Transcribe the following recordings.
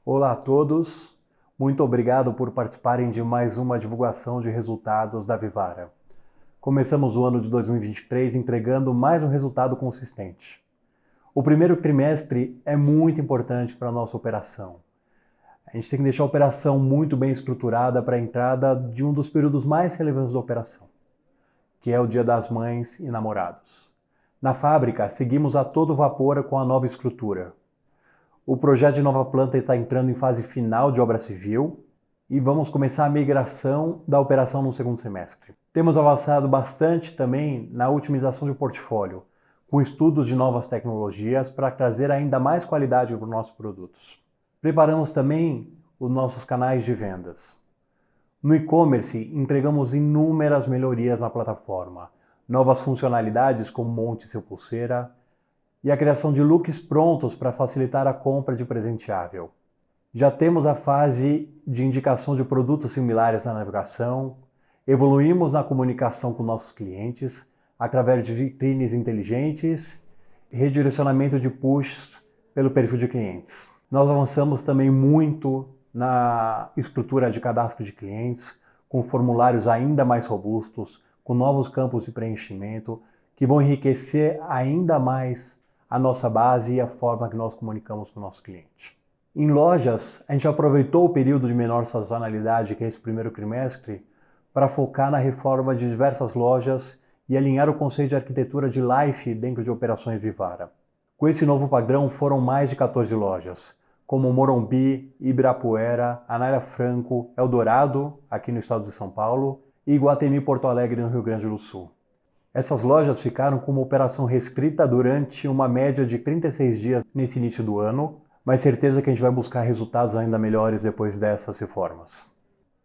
Olá a todos, muito obrigado por participarem de mais uma divulgação de resultados da Vivara. Começamos o ano de 2023 entregando mais um resultado consistente. O primeiro trimestre é muito importante para a nossa operação. A gente tem que deixar a operação muito bem estruturada para a entrada de um dos períodos mais relevantes da operação, que é o Dia das Mães e Namorados. Na fábrica, seguimos a todo vapor com a nova estrutura. O projeto de nova planta está entrando em fase final de obra civil e vamos começar a migração da operação no segundo semestre. Temos avançado bastante também na otimização de portfólio, com estudos de novas tecnologias para trazer ainda mais qualidade para os nossos produtos. Preparamos também os nossos canais de vendas. No e-commerce, entregamos inúmeras melhorias na plataforma, novas funcionalidades como Monte Seu Pulseira, e a criação de looks prontos para facilitar a compra de presenteável. Já temos a fase de indicação de produtos similares na navegação, evoluímos na comunicação com nossos clientes, através de vitrines inteligentes e redirecionamento de push pelo perfil de clientes. Nós avançamos também muito na estrutura de cadastro de clientes, com formulários ainda mais robustos, com novos campos de preenchimento, que vão enriquecer ainda mais a nossa base e a forma que nós comunicamos com o nosso cliente. Em lojas, a gente aproveitou o período de menor sazonalidade, que é esse primeiro trimestre, para focar na reforma de diversas lojas e alinhar o conceito de arquitetura de Life dentro de operações Vivara. Com esse novo padrão foram mais de 14 lojas, como Morumbi, Ibirapuera, Anália Franco, Eldorado, aqui no estado de São Paulo, e Iguatemi Porto Alegre, no Rio Grande do Sul. Essas lojas ficaram com uma operação restrita durante uma média de 36 dias nesse início do ano, mas certeza que a gente vai buscar resultados ainda melhores depois dessas reformas.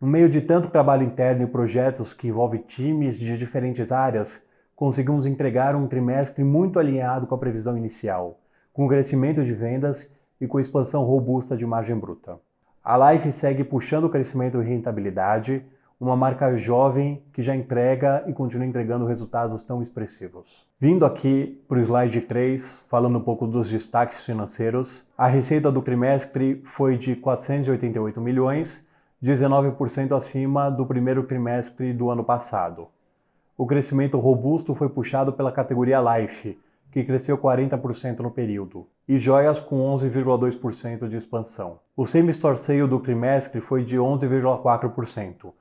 No meio de tanto trabalho interno e projetos que envolvem times de diferentes áreas, conseguimos entregar um trimestre muito alinhado com a previsão inicial, com crescimento de vendas e com expansão robusta de margem bruta. A Life segue puxando o crescimento e rentabilidade, uma marca jovem que já entrega e continua entregando resultados tão expressivos. Vindo aqui para o slide 3, falando um pouco dos destaques financeiros, a receita do trimestre foi de 488 milhões, 19% acima do primeiro trimestre do ano passado. O crescimento robusto foi puxado pela categoria Life, que cresceu 40% no período, e joias com 11,2% de expansão. O same-store sale do trimestre foi de 11,4%.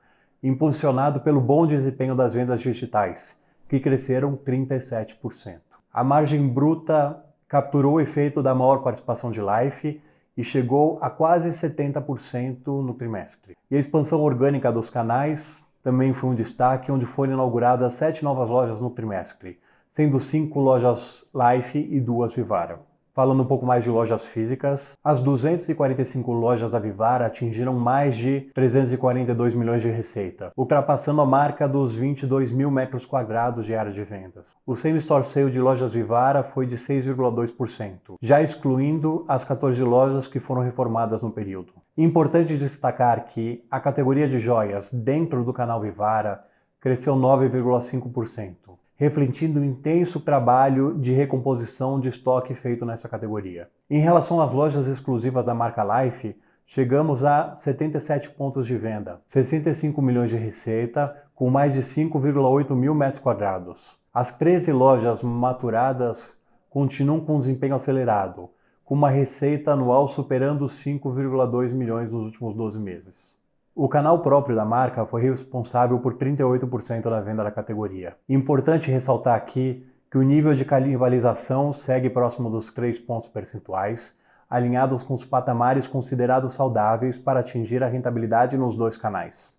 Impulsionado pelo bom desempenho das vendas digitais, que cresceram 37%. A margem bruta capturou o efeito da maior participação de Life e chegou a quase 70% no trimestre. E a expansão orgânica dos canais também foi um destaque, onde foram inauguradas 7 novas lojas no trimestre, sendo 5 lojas Life e 2 Vivara. Falando um pouco mais de lojas físicas, as 245 lojas da Vivara atingiram mais de 342 milhões de receita, ultrapassando a marca dos 22 mil metros quadrados de área de vendas. O same-store sale de lojas Vivara foi de 6,2%, já excluindo as 14 lojas que foram reformadas no período. Importante destacar que a categoria de joias dentro do canal Vivara cresceu 9,5%. Refletindo o intenso trabalho de recomposição de estoque feito nessa categoria. Em relação às lojas exclusivas da marca Life, chegamos a 77 pontos de venda, 65 milhões de receita, com mais de 5,8 mil metros quadrados. As 13 lojas maturadas continuam com um desempenho acelerado, com uma receita anual superando 5,2 milhões nos últimos 12 meses. O canal próprio da marca foi responsável por 38% da venda da categoria. Importante ressaltar aqui que o nível de canibalização segue próximo dos 3 pontos percentuais, alinhados com os patamares considerados saudáveis para atingir a rentabilidade nos 2 canais.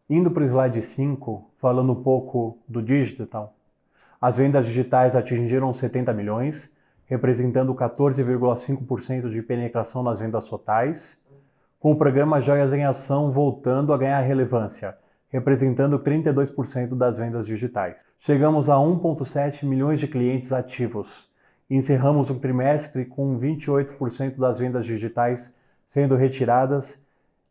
Indo para o slide 5, falando um pouco do digital, as vendas digitais atingiram 70 milhões, representando 14,5% de penetração nas vendas totais, com o programa Joias em Ação voltando a ganhar relevância, representando 32% das vendas digitais. Chegamos a 1,7 milhões de clientes ativos. Encerramos o trimestre com 28% das vendas digitais sendo retiradas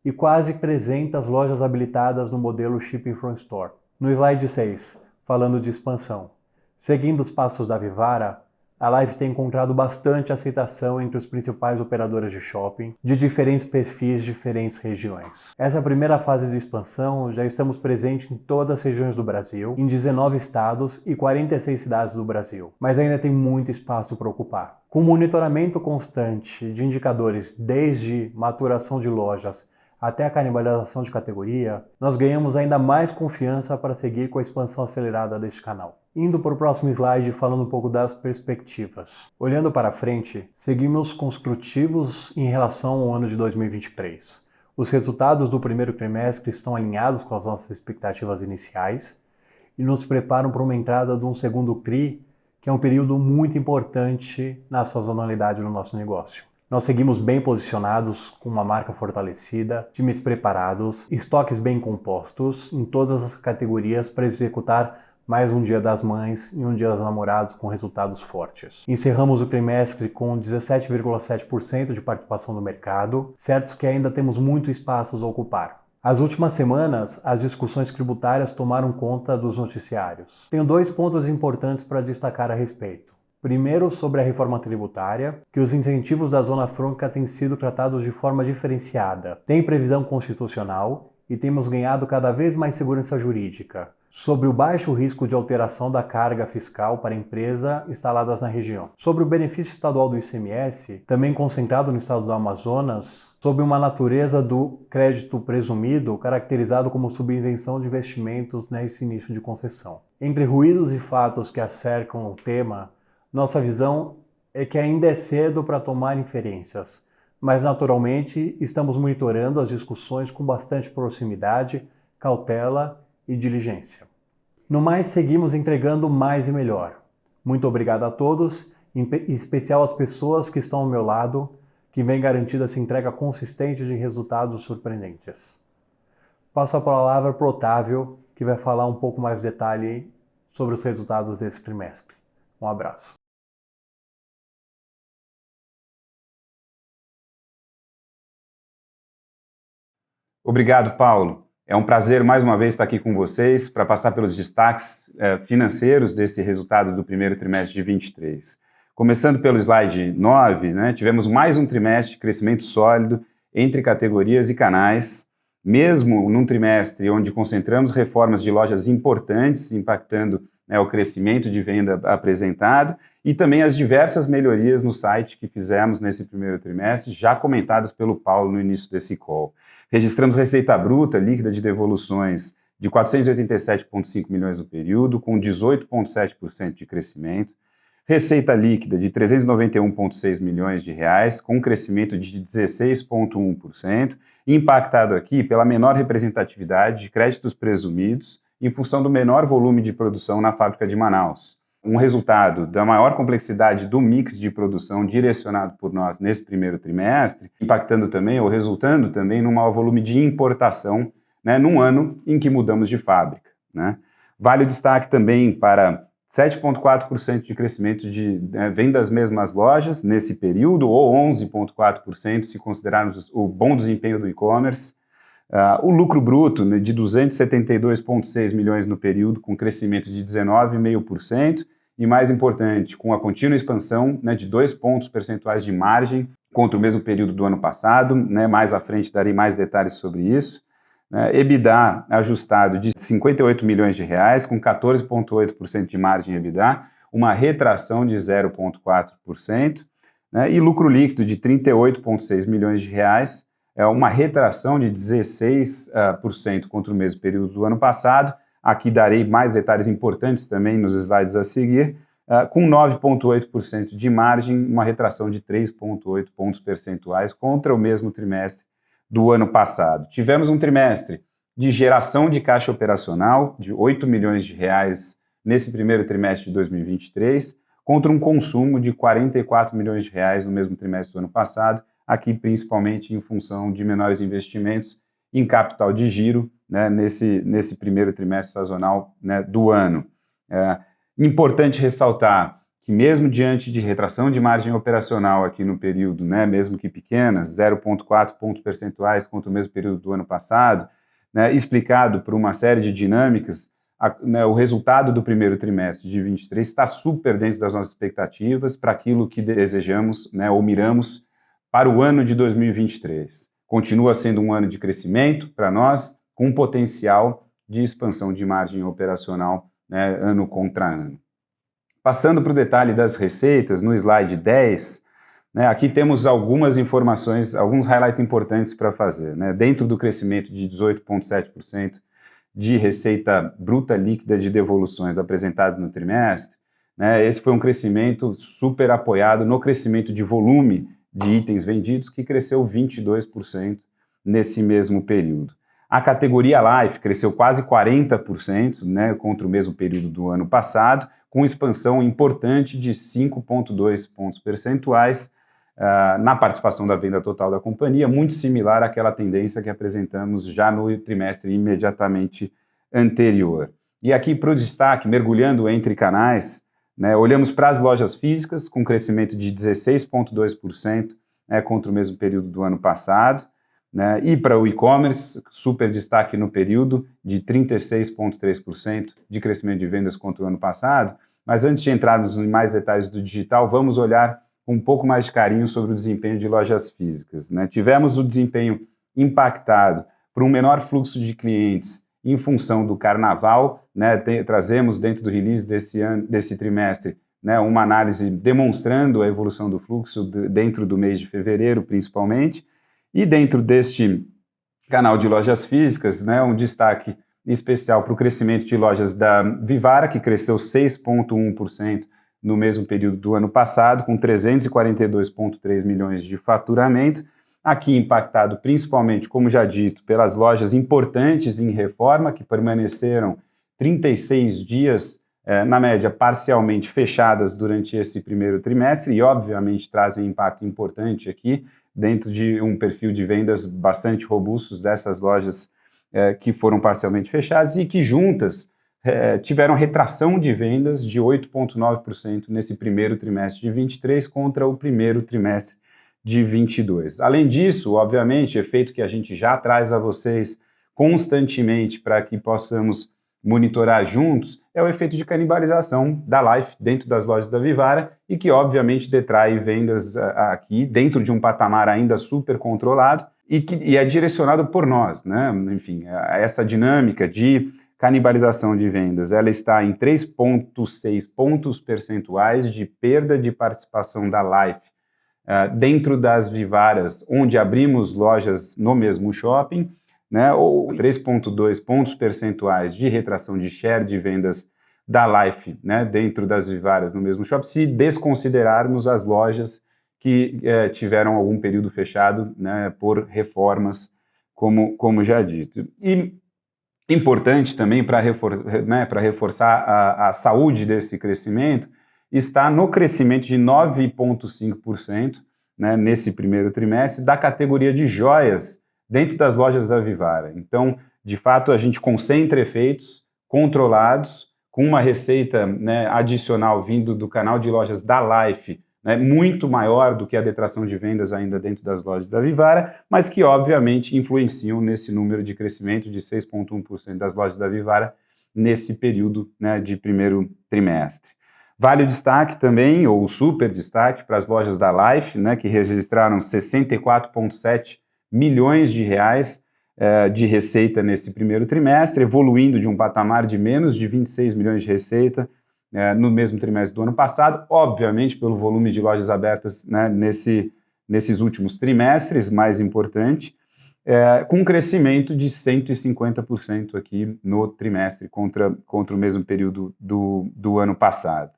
e quase 300 lojas habilitadas no modelo Shipping from Store. No slide 6, falando de expansão. Seguindo os passos da Vivara, a Live tem encontrado bastante aceitação entre os principais operadores de shopping, de diferentes perfis, diferentes regiões. Essa primeira fase de expansão já estamos presentes em todas as regiões do Brasil, em 19 estados e 46 cidades do Brasil, mas ainda tem muito espaço para ocupar. Com monitoramento constante de indicadores desde maturação de lojas até a canibalização de categoria, nós ganhamos ainda mais confiança para seguir com a expansão acelerada deste canal. Indo para o próximo slide, falando um pouco das perspectivas. Olhando para frente, seguimos construtivos em relação ao ano de 2023. Os resultados do primeiro trimestre estão alinhados com as nossas expectativas iniciais e nos preparam para uma entrada de um segundo TRI, que é um período muito importante na sazonalidade do nosso negócio. Nós seguimos bem posicionados, com uma marca fortalecida, times preparados, estoques bem compostos em todas as categorias para executar mais um Dia das Mães e um Dia dos Namorados com resultados fortes. Encerramos o trimestre com 17,7% de participação no mercado, certo que ainda temos muito espaço a ocupar. As últimas semanas, as discussões tributárias tomaram conta dos noticiários. Tenho 2 pontos importantes para destacar a respeito. Primeiro, sobre a reforma tributária, que os incentivos da Zona Franca têm sido tratados de forma diferenciada. Tem previsão constitucional e temos ganhado cada vez mais segurança jurídica sobre o baixo risco de alteração da carga fiscal para empresas instaladas na região. Sobre o benefício estadual do ICMS, também concentrado no estado do Amazonas, sob uma natureza do crédito presumido, caracterizado como subvenção de investimentos nesse início de concessão. Entre ruídos e fatos que acercam o tema, nossa visão é que ainda é cedo para tomar inferências, mas naturalmente estamos monitorando as discussões com bastante proximidade, cautela e diligência. No mais, seguimos entregando mais e melhor. Muito obrigado a todos, em especial às pessoas que estão ao meu lado, que vem garantida essa entrega consistente de resultados surpreendentes. Passo a palavra para o Otávio, que vai falar um pouco mais de detalhe sobre os resultados desse trimestre. Um abraço. Obrigado, Paulo. É um prazer mais uma vez estar aqui com vocês para passar pelos destaques financeiros desse resultado do primeiro trimestre de 23. Começando pelo slide 9, tivemos mais um trimestre de crescimento sólido entre categorias e canais, mesmo num trimestre onde concentramos reformas de lojas importantes, impactando o crescimento de venda apresentado e também as diversas melhorias no site que fizemos nesse primeiro trimestre, já comentadas pelo Paulo no início desse call. Registramos receita bruta líquida de devoluções de 487,5 milhões no período, com 18,7% de crescimento. Receita líquida de 391,6 milhões de reais, com um crescimento de 16,1%, impactado aqui pela menor representatividade de créditos presumidos em função do menor volume de produção na fábrica de Manaus. Um resultado da maior complexidade do mix de produção direcionado por nós nesse primeiro trimestre, impactando também ou resultando também num maior volume de importação, num ano em que mudamos de fábrica. Vale o destaque também para 7,4% de crescimento de venda das mesmas lojas nesse período, ou 11,4% se considerarmos o bom desempenho do e-commerce. O lucro bruto de 272,6 milhões no período, com crescimento de 19,5%, e mais importante, com a contínua expansão de 2 pontos percentuais de margem contra o mesmo período do ano passado. Mais à frente darei mais detalhes sobre isso. EBITDA ajustado de 58 milhões de reais, com 14,8% de margem EBITDA, uma retração de 0,4%, e lucro líquido de 38,6 milhões de reais, uma retração de 16% contra o mesmo período do ano passado. Aqui darei mais detalhes importantes também nos slides a seguir, com 9,8% de margem, uma retração de 3,8 pontos percentuais contra o mesmo trimestre do ano passado. Tivemos um trimestre de geração de caixa operacional de 8 milhões de reais nesse primeiro trimestre de 2023, contra um consumo de 44 milhões de reais no mesmo trimestre do ano passado, aqui principalmente em função de menores investimentos em capital de giro, nesse primeiro trimestre sazonal do ano. Importante ressaltar que mesmo diante de retração de margem operacional aqui no período, né, mesmo que pequena, 0,4 pontos percentuais contra o mesmo período do ano passado, né, explicado por uma série de dinâmicas, o resultado do primeiro trimestre de 23 está super dentro das nossas expectativas para aquilo que desejamos, né, ou miramos para o ano de 2023. Continua sendo um ano de crescimento para nós, com potencial de expansão de margem operacional, né, ano contra ano. Passando para o detalhe das receitas, no slide 10, né, aqui temos algumas informações, alguns highlights importantes para fazer. Né? Dentro do crescimento de 18,7% de receita bruta líquida de devoluções apresentado no trimestre, né, esse foi um crescimento super apoiado no crescimento de volume de itens vendidos, que cresceu 22% nesse mesmo período. A categoria Life cresceu quase 40%, né, contra o mesmo período do ano passado, com expansão importante de 5,2 pontos percentuais na participação da venda total da companhia, muito similar àquela tendência que apresentamos já no trimestre imediatamente anterior. E aqui para o destaque, mergulhando entre canais, né, olhamos para as lojas físicas, com crescimento de 16,2%, né, contra o mesmo período do ano passado, né, e para o e-commerce, super destaque no período, de 36,3% de crescimento de vendas contra o ano passado. Mas antes de entrarmos em mais detalhes do digital, vamos olhar com um pouco mais de carinho sobre o desempenho de lojas físicas. Né? Tivemos o desempenho impactado por um menor fluxo de clientes em função do carnaval, né? Trazemos dentro do release desse trimestre, né, uma análise demonstrando a evolução do fluxo dentro do mês de fevereiro, principalmente, e dentro deste canal de lojas físicas, né, um destaque especial para o crescimento de lojas da Vivara, que cresceu 6,1% no mesmo período do ano passado, com 342,3 milhões de faturamento, aqui impactado principalmente, como já dito, pelas lojas importantes em reforma, que permaneceram 36 dias, na média, parcialmente fechadas durante esse primeiro trimestre e, obviamente, trazem impacto importante aqui, dentro de um perfil de vendas bastante robustos dessas lojas que foram parcialmente fechadas e que juntas tiveram retração de vendas de 8,9% nesse primeiro trimestre de 23 contra o primeiro trimestre de 22. Além disso, obviamente, efeito que a gente já traz a vocês constantemente para que possamos monitorar juntos, é o efeito de canibalização da Life dentro das lojas da Vivara e que, obviamente, detrai vendas aqui dentro de um patamar ainda super controlado e é direcionado por nós, né? Enfim, essa dinâmica de canibalização de vendas, ela está em 3,6 pontos percentuais de perda de participação da Life dentro das Vivaras, onde abrimos lojas no mesmo shopping, né, ou 3,2 pontos percentuais de retração de share de vendas da Life, né, dentro das Vivaras no mesmo shopping, se desconsiderarmos as lojas que tiveram algum período fechado, né, por reformas, como já dito. E importante também para reforçar a saúde desse crescimento está no crescimento de 9,5%, né, nesse primeiro trimestre da categoria de joias dentro das lojas da Vivara. Então, de fato, a gente concentra efeitos controlados com uma receita, né, adicional vindo do canal de lojas da Life, né, muito maior do que a detração de vendas ainda dentro das lojas da Vivara, mas que obviamente influenciam nesse número de crescimento de 6,1% das lojas da Vivara nesse período, né, de primeiro trimestre. Vale o destaque também, ou super destaque, para as lojas da Life, né, que registraram 64,7 milhões de reais de receita nesse primeiro trimestre, evoluindo de um patamar de menos de 26 milhões de receita no mesmo trimestre do ano passado, obviamente pelo volume de lojas abertas, né, nesses últimos trimestres, mais importante, com um crescimento de 150% aqui no trimestre contra o mesmo período do ano passado.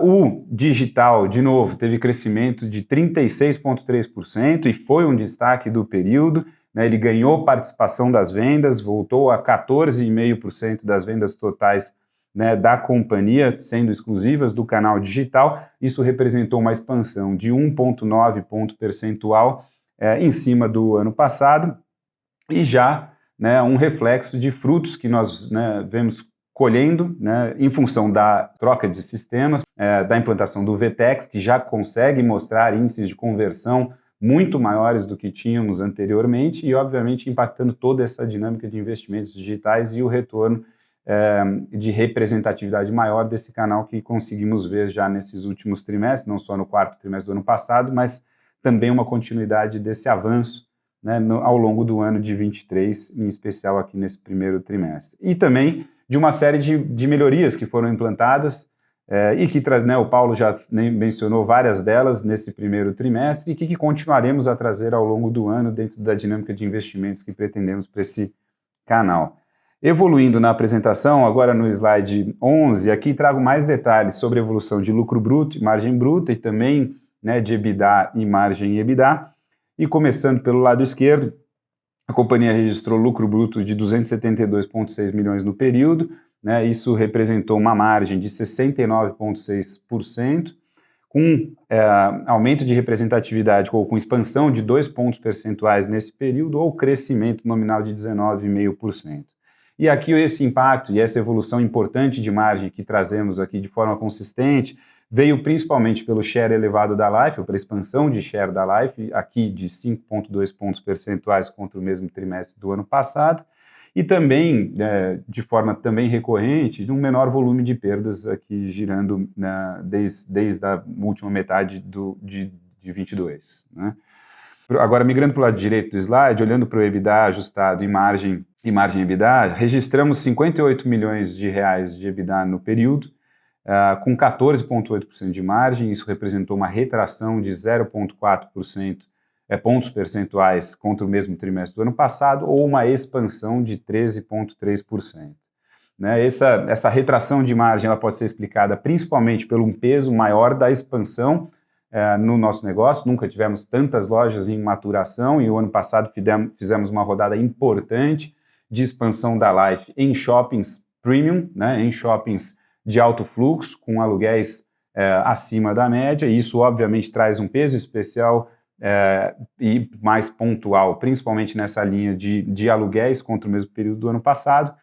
O digital, de novo, teve crescimento de 36,3% e foi um destaque do período, né, ele ganhou participação das vendas, voltou a 14,5% das vendas totais, né, da companhia, sendo exclusivas do canal digital. Isso representou uma expansão de 1,9 ponto percentual em cima do ano passado e já, né, um reflexo de frutos que nós, né, vemos colhendo, né, em função da troca de sistemas, da implantação do VTEX, que já consegue mostrar índices de conversão muito maiores do que tínhamos anteriormente e, obviamente, impactando toda essa dinâmica de investimentos digitais e o retorno de representatividade maior desse canal que conseguimos ver já nesses últimos trimestres, não só no quarto trimestre do ano passado, mas também uma continuidade desse avanço, né, ao longo do ano de 23, em especial aqui nesse primeiro trimestre. E também de uma série de melhorias que foram implantadas e que né, o Paulo já mencionou várias delas nesse primeiro trimestre e que continuaremos a trazer ao longo do ano dentro da dinâmica de investimentos que pretendemos para esse canal. Evoluindo na apresentação, agora no slide 11, aqui trago mais detalhes sobre a evolução de lucro bruto e margem bruta e também, né, de EBITDA e margem EBITDA. E começando pelo lado esquerdo, a companhia registrou lucro bruto de 272,6 milhões no período, né, isso representou uma margem de 69,6%, com aumento de representatividade ou com expansão de 2 pontos percentuais nesse período ou crescimento nominal de 19,5%. E aqui esse impacto e essa evolução importante de margem que trazemos aqui de forma consistente veio principalmente pelo share elevado da Life, ou pela expansão de share da Life, aqui de 5,2 pontos percentuais contra o mesmo trimestre do ano passado, e também, de forma também recorrente, um menor volume de perdas aqui girando desde a última metade de 22. Né? Agora, migrando para o lado direito do slide, olhando para o EBITDA ajustado e margem EBITDA, registramos 58 milhões de reais de EBITDA no período, com 14,8% de margem, isso representou uma retração de 0,4% pontos percentuais contra o mesmo trimestre do ano passado, ou uma expansão de 13,3%. Né? Essa retração de margem ela pode ser explicada principalmente pelo um peso maior da expansão no nosso negócio. Nunca tivemos tantas lojas em maturação e o ano passado fizemos uma rodada importante de expansão da Life em shoppings premium, né, em shoppings de alto fluxo, com aluguéis acima da média, e isso obviamente traz um peso especial e mais pontual, principalmente nessa linha de aluguéis contra o mesmo período do ano passado.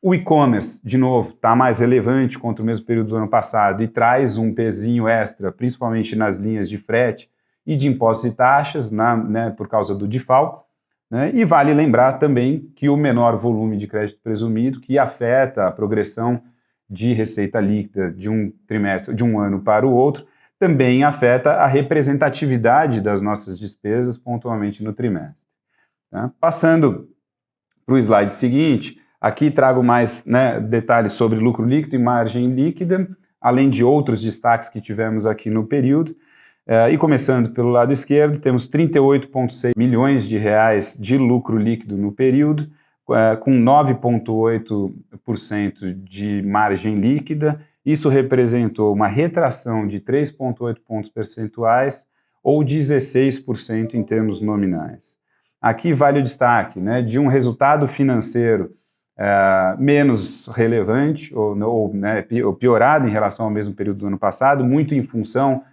O e-commerce, de novo, está mais relevante contra o mesmo período do ano passado e traz um pezinho extra, principalmente nas linhas de frete e de impostos e taxas, né, por causa do DIFAL. Né? E vale lembrar também que o menor volume de crédito presumido, que afeta a progressão de receita líquida de um trimestre, de um ano para o outro, também afeta a representatividade das nossas despesas pontualmente no trimestre. Tá? Passando para o slide seguinte, aqui trago mais, né, detalhes sobre lucro líquido e margem líquida, além de outros destaques que tivemos aqui no período. E começando pelo lado esquerdo, temos 38,6 milhões de reais de lucro líquido no período, com 9,8% de margem líquida. Isso representou uma retração de 3,8 pontos percentuais ou 16% em termos nominais. Aqui vale o destaque, né, de um resultado financeiro menos relevante ou piorado em relação ao mesmo período do ano passado, muito em função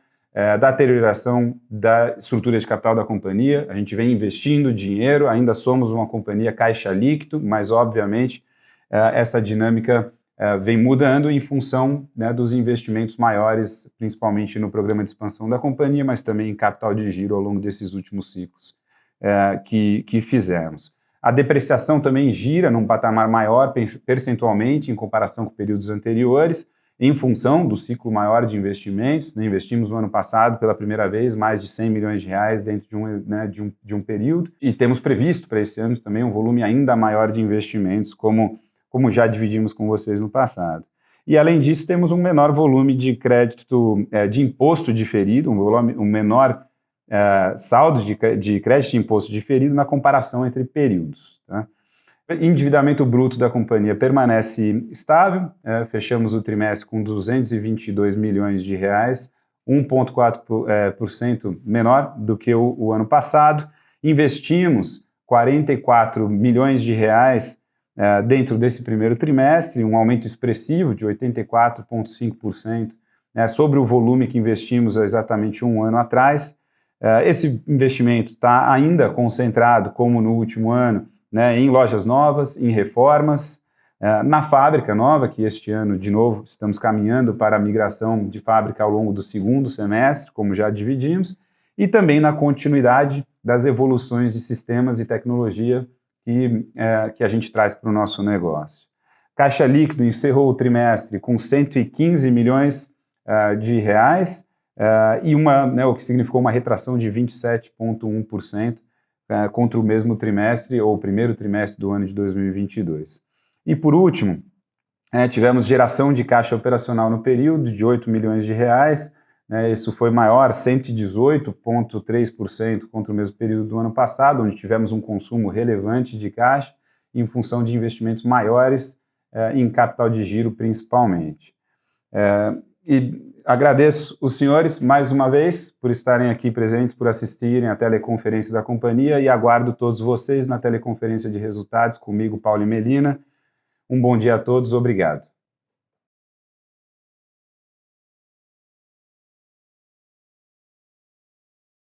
da deterioração da estrutura de capital da companhia. A gente vem investindo dinheiro, ainda somos uma companhia caixa líquido, mas obviamente essa dinâmica vem mudando em função, né, dos investimentos maiores, principalmente no programa de expansão da companhia, mas também em capital de giro ao longo desses últimos ciclos que fizemos. A depreciação também gira num patamar maior percentualmente em comparação com períodos anteriores, em função do ciclo maior de investimentos. Né? Investimos no ano passado, pela primeira vez, mais de 100 milhões de reais dentro de um período, e temos previsto para esse ano também um volume ainda maior de investimentos, como já dividimos com vocês no passado. E, além disso, temos um menor volume de crédito de imposto diferido, um menor saldo de crédito de imposto diferido na comparação entre períodos. Tá? Endividamento bruto da companhia permanece estável, fechamos o trimestre com 222 milhões de reais, 1,4% menor do que o ano passado. Investimos 44 milhões de reais dentro desse primeiro trimestre, um aumento expressivo de 84,5% sobre o volume que investimos há exatamente um ano atrás. Esse investimento está ainda concentrado, como no último ano, né, em lojas novas, em reformas, Na fábrica nova, que este ano, de novo, estamos caminhando para a migração de fábrica ao longo do segundo semestre, como já dividimos, e também na continuidade das evoluções de sistemas e tecnologia que a gente traz para o nosso negócio. Caixa líquido encerrou o trimestre com 115 milhões de reais, o que significou uma retração de 27,1% contra o mesmo trimestre, ou o primeiro trimestre do ano de 2022. E por último, tivemos geração de caixa operacional no período de 8 milhões de reais, isso foi maior, 118,3% contra o mesmo período do ano passado, onde tivemos um consumo relevante de caixa em função de investimentos maiores em capital de giro principalmente. E agradeço os senhores mais uma vez por estarem aqui presentes, por assistirem à teleconferência da companhia e aguardo todos vocês na teleconferência de resultados comigo, Paulo e Melina. Um bom dia a todos, obrigado.